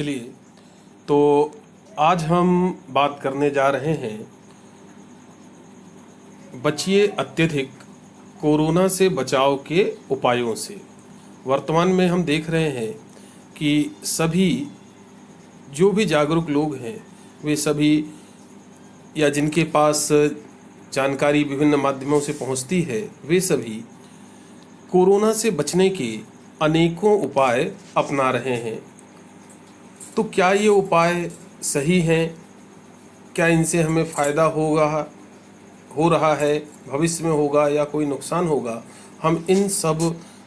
चलिए, तो आज हम बात करने जा रहे हैं बचिए अत्यधिक कोरोना से बचाव के उपायों से। वर्तमान में हम देख रहे हैं कि सभी जो भी जागरूक लोग हैं वे सभी या जिनके पास जानकारी विभिन्न माध्यमों से पहुंचती है वे सभी कोरोना से बचने के अनेकों उपाय अपना रहे हैं। तो क्या ये उपाय सही हैं? क्या इनसे हमें फ़ायदा हो रहा है, भविष्य में होगा या कोई नुकसान होगा? हम इन सब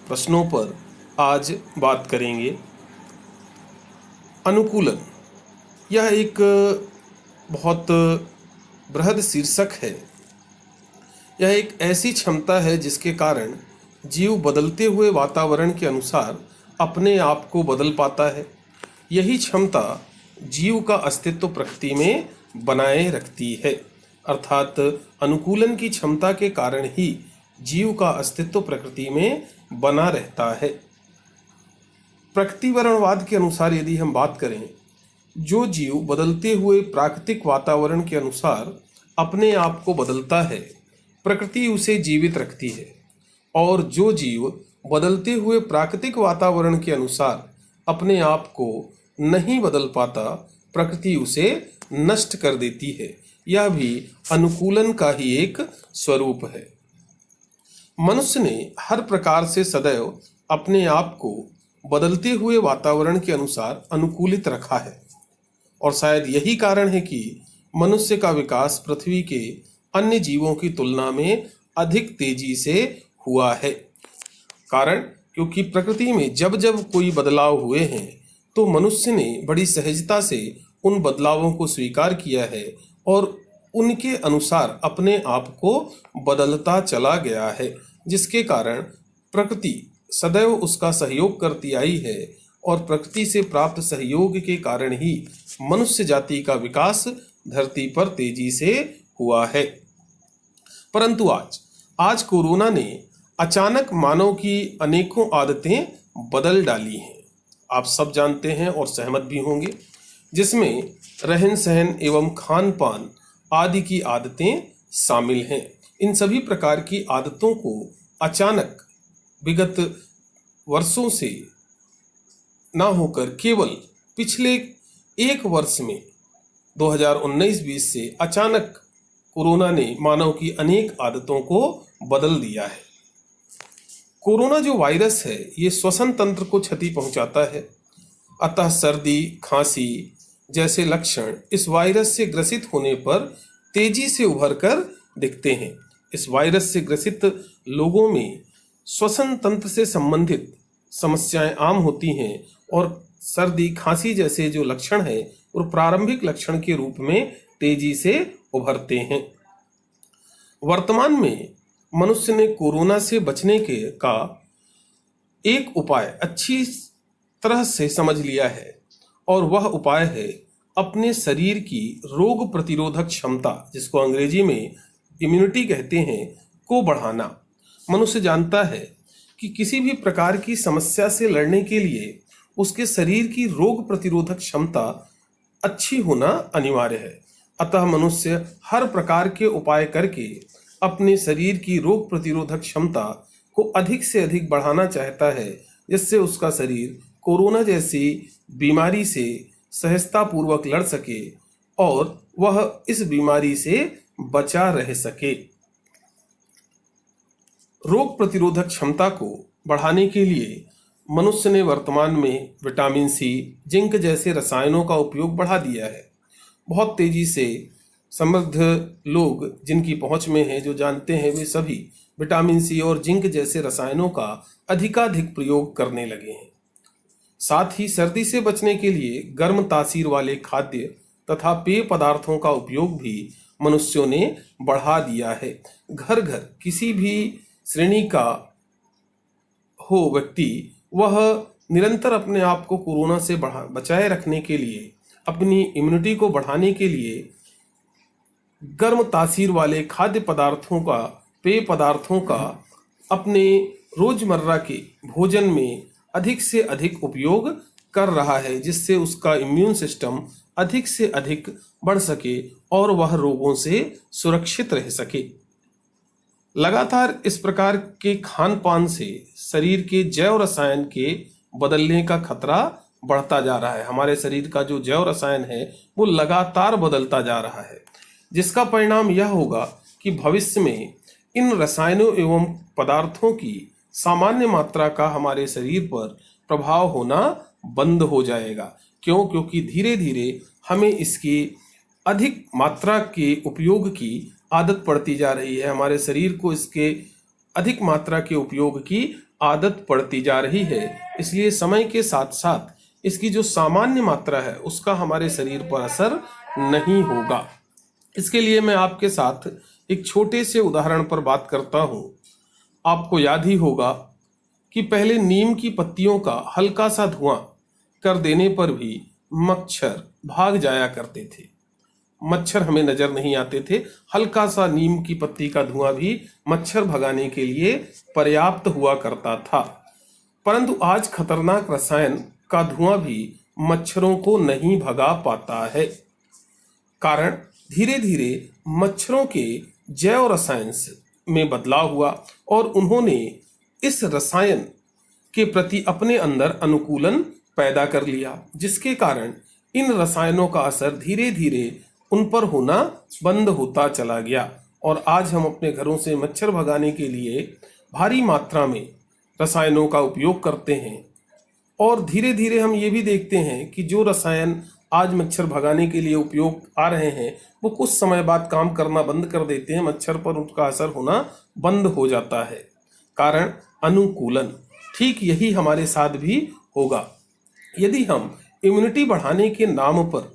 प्रश्नों पर आज बात करेंगे। अनुकूलन यह एक बहुत बृहद शीर्षक है। यह एक ऐसी क्षमता है जिसके कारण जीव बदलते हुए वातावरण के अनुसार अपने आप को बदल पाता है। यही क्षमता जीव का अस्तित्व प्रकृति में बनाए रखती है। अर्थात अनुकूलन की क्षमता के कारण ही जीव का अस्तित्व प्रकृति में बना रहता है। प्रकृतिवरणवाद के अनुसार यदि हम बात करें, जो जीव बदलते हुए प्राकृतिक वातावरण के अनुसार अपने आप को बदलता है, प्रकृति उसे जीवित रखती है, और जो जीव बदलते हुए प्राकृतिक वातावरण के अनुसार अपने आप को नहीं बदल पाता, प्रकृति उसे नष्ट कर देती है। यह भी अनुकूलन का ही एक स्वरूप है। मनुष्य ने हर प्रकार से सदैव अपने आप को बदलते हुए वातावरण के अनुसार अनुकूलित रखा है, और शायद यही कारण है कि मनुष्य का विकास पृथ्वी के अन्य जीवों की तुलना में अधिक तेजी से हुआ है। कारण क्योंकि प्रकृति में जब जब कोई बदलाव हुए हैं तो मनुष्य ने बड़ी सहजता से उन बदलावों को स्वीकार किया है और उनके अनुसार अपने आप को बदलता चला गया है, जिसके कारण प्रकृति सदैव उसका सहयोग करती आई है, और प्रकृति से प्राप्त सहयोग के कारण ही मनुष्य जाति का विकास धरती पर तेजी से हुआ है। परंतु आज कोरोना ने अचानक मानव की अनेकों आदतें बदल डाली हैं। आप सब जानते हैं और सहमत भी होंगे, जिसमें रहन सहन एवं खान पान आदि की आदतें शामिल हैं। इन सभी प्रकार की आदतों को अचानक विगत वर्षों से ना होकर केवल पिछले एक वर्ष में 2019-20 से अचानक कोरोना ने मानव की अनेक आदतों को बदल दिया है। कोरोना जो वायरस है ये श्वसन तंत्र को क्षति पहुंचाता है, अतः सर्दी खांसी जैसे लक्षण इस वायरस से ग्रसित होने पर तेजी से उभर कर दिखते हैं। इस वायरस से ग्रसित लोगों में श्वसन तंत्र से संबंधित समस्याएं आम होती हैं, और सर्दी खांसी जैसे जो लक्षण हैं और प्रारंभिक लक्षण के रूप में तेजी से उभरते हैं। वर्तमान में मनुष्य ने कोरोना से बचने का एक उपाय अच्छी तरह से समझ लिया है, और वह उपाय है अपने शरीर की रोग प्रतिरोधक क्षमता, जिसको अंग्रेजी में इम्यूनिटी कहते हैं, को बढ़ाना। मनुष्य जानता है कि किसी भी प्रकार की समस्या से लड़ने के लिए उसके शरीर की रोग प्रतिरोधक क्षमता अच्छी होना अनिवार्य है। अतः मनुष्य हर प्रकार के उपाय करके अपने शरीर की रोग प्रतिरोधक क्षमता को अधिक से अधिक बढ़ाना चाहता है, जिससे उसका शरीर कोरोना जैसी बीमारी से सहजतापूर्वक लड़ सके और वह इस बीमारी से बचा रह सके। रोग प्रतिरोधक क्षमता को बढ़ाने के लिए मनुष्य ने वर्तमान में विटामिन सी, जिंक जैसे रसायनों का उपयोग बढ़ा दिया है। बहुत तेजी से समृद्ध लोग जिनकी पहुंच में हैं, जो जानते हैं, वे सभी विटामिन सी और जिंक जैसे रसायनों का अधिकाधिक प्रयोग करने लगे हैं। साथ ही सर्दी से बचने के लिए गर्म तासीर वाले खाद्य तथा पेय पदार्थों का उपयोग भी मनुष्यों ने बढ़ा दिया है। घर घर किसी भी श्रेणी का हो व्यक्ति, वह निरंतर अपने आप को कोरोना से बचाए रखने के लिए, अपनी इम्यूनिटी को बढ़ाने के लिए गर्म तासीर वाले खाद्य पदार्थों का, पेय पदार्थों का अपने रोजमर्रा के भोजन में अधिक से अधिक उपयोग कर रहा है, जिससे उसका इम्यून सिस्टम अधिक से अधिक बढ़ सके और वह रोगों से सुरक्षित रह सके। लगातार इस प्रकार के खान पान से शरीर के जैव रसायन के बदलने का खतरा बढ़ता जा रहा है। हमारे शरीर का जो जैव रसायन है वो लगातार बदलता जा रहा है, जिसका परिणाम यह होगा कि भविष्य में इन रसायनों एवं पदार्थों की सामान्य मात्रा का हमारे शरीर पर प्रभाव होना बंद हो जाएगा। क्यों? क्योंकि धीरे धीरे हमें इसकी अधिक मात्रा के उपयोग की आदत पड़ती जा रही है। हमारे शरीर को इसके अधिक मात्रा के उपयोग की आदत पड़ती जा रही है। इसलिए समय के साथ साथ इसकी जो सामान्य मात्रा है उसका हमारे शरीर पर असर नहीं होगा। इसके लिए मैं आपके साथ एक छोटे से उदाहरण पर बात करता हूँ। आपको याद ही होगा कि पहले नीम की पत्तियों का हल्का सा धुआं कर देने पर भी मच्छर भाग जाया करते थे। मच्छर हमें नजर नहीं आते थे। हल्का सा नीम की पत्ती का धुआं भी मच्छर भगाने के लिए पर्याप्त हुआ करता था। परंतु आज खतरनाक रसायन का धुआं भी मच्छरों को नहीं भगा पाता है। कारण धीरे धीरे मच्छरों के जैव रसायन में बदलाव हुआ और उन्होंने इस रसायन के प्रति अपने अंदर अनुकूलन पैदा कर लिया, जिसके कारण इन रसायनों का असर धीरे धीरे उन पर होना बंद होता चला गया। और आज हम अपने घरों से मच्छर भगाने के लिए भारी मात्रा में रसायनों का उपयोग करते हैं। और धीरे धीरे हम ये भी देखते हैं कि जो रसायन आज मच्छर भगाने के लिए उपयोग आ रहे हैं वो कुछ समय बाद काम करना बंद कर देते हैं, मच्छर पर उनका असर होना बंद हो जाता है। कारण अनुकूलन। ठीक यही हमारे साथ भी होगा। यदि हम इम्यूनिटी बढ़ाने के नाम पर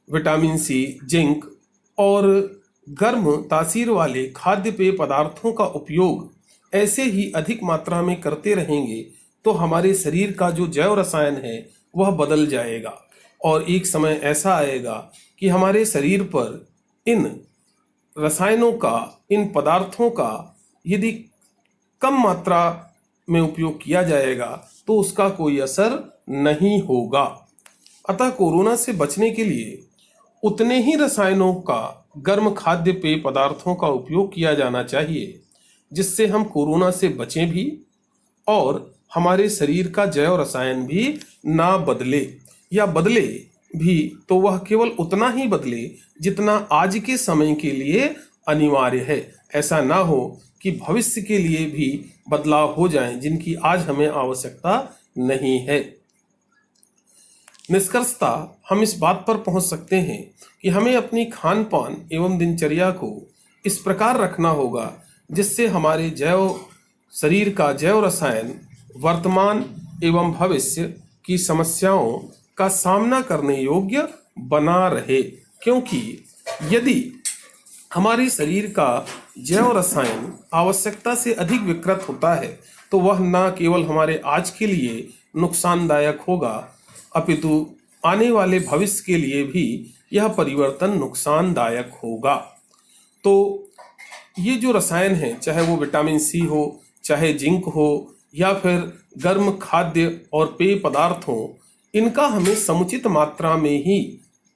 विटामिन सी, जिंक और गर्म तासीर वाले खाद्य पेय पदार्थों का उपयोग ऐसे ही अधिक मात्रा में करते रहेंगे तो हमारे शरीर का जो जैव रसायन है वह बदल जाएगा और एक समय ऐसा आएगा कि हमारे शरीर पर इन रसायनों का, इन पदार्थों का यदि कम मात्रा में उपयोग किया जाएगा तो उसका कोई असर नहीं होगा। अतः कोरोना से बचने के लिए उतने ही रसायनों का, गर्म खाद्य पेय पदार्थों का उपयोग किया जाना चाहिए जिससे हम कोरोना से बचें भी और हमारे शरीर का जैव रसायन भी ना बदले, या बदले भी तो वह केवल उतना ही बदले जितना आज के समय के लिए अनिवार्य है। ऐसा ना हो कि भविष्य के लिए भी बदलाव हो जाएं जिनकी आज हमें आवश्यकता नहीं है। निष्कर्षतः हम इस बात पर पहुंच सकते हैं कि हमें अपनी खान पान एवं दिनचर्या को इस प्रकार रखना होगा जिससे हमारे शरीर का जैव रसायन वर्तमान एवं भविष्य की समस्याओं का सामना करने योग्य बना रहे। क्योंकि यदि हमारे शरीर का जैव रसायन आवश्यकता से अधिक विकृत होता है तो वह न केवल हमारे आज के लिए नुकसानदायक होगा अपितु आने वाले भविष्य के लिए भी यह परिवर्तन नुकसानदायक होगा। तो ये जो रसायन है, चाहे वो विटामिन सी हो, चाहे जिंक हो या फिर गर्म खाद्य और पेय पदार्थ हो, इनका हमें समुचित मात्रा में ही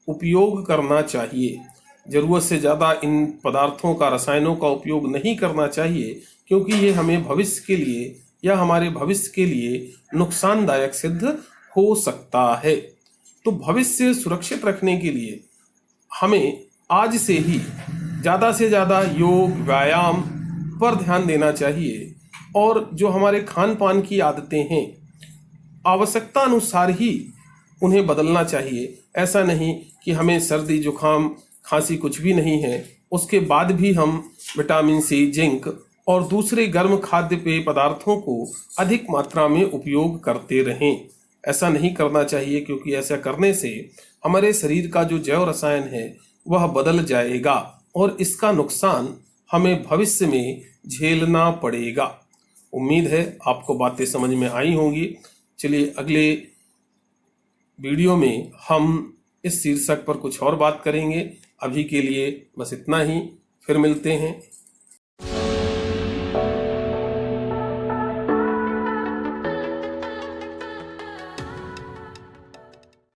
उपयोग करना चाहिए। जरूरत से ज़्यादा इन पदार्थों का, रसायनों का उपयोग नहीं करना चाहिए क्योंकि ये हमें भविष्य के लिए या हमारे भविष्य के लिए नुकसानदायक सिद्ध हो सकता है। तो भविष्य सुरक्षित रखने के लिए हमें आज से ही ज़्यादा से ज़्यादा योग, व्यायाम पर ध्यान देना चाहिए और जो हमारे खान पान की आदतें हैं आवश्यकता अनुसार ही उन्हें बदलना चाहिए। ऐसा नहीं कि हमें सर्दी, जुकाम, खांसी कुछ भी नहीं है, उसके बाद भी हम विटामिन सी, जिंक और दूसरे गर्म खाद्य पेय पदार्थों को अधिक मात्रा में उपयोग करते रहें। ऐसा नहीं करना चाहिए क्योंकि ऐसा करने से हमारे शरीर का जो जैव रसायन है वह बदल जाएगा और इसका नुकसान हमें भविष्य में झेलना पड़ेगा। उम्मीद है आपको बातें समझ में आई होंगी। चलिए अगले वीडियो में हम इस शीर्षक पर कुछ और बात करेंगे। अभी के लिए बस इतना ही, फिर मिलते हैं।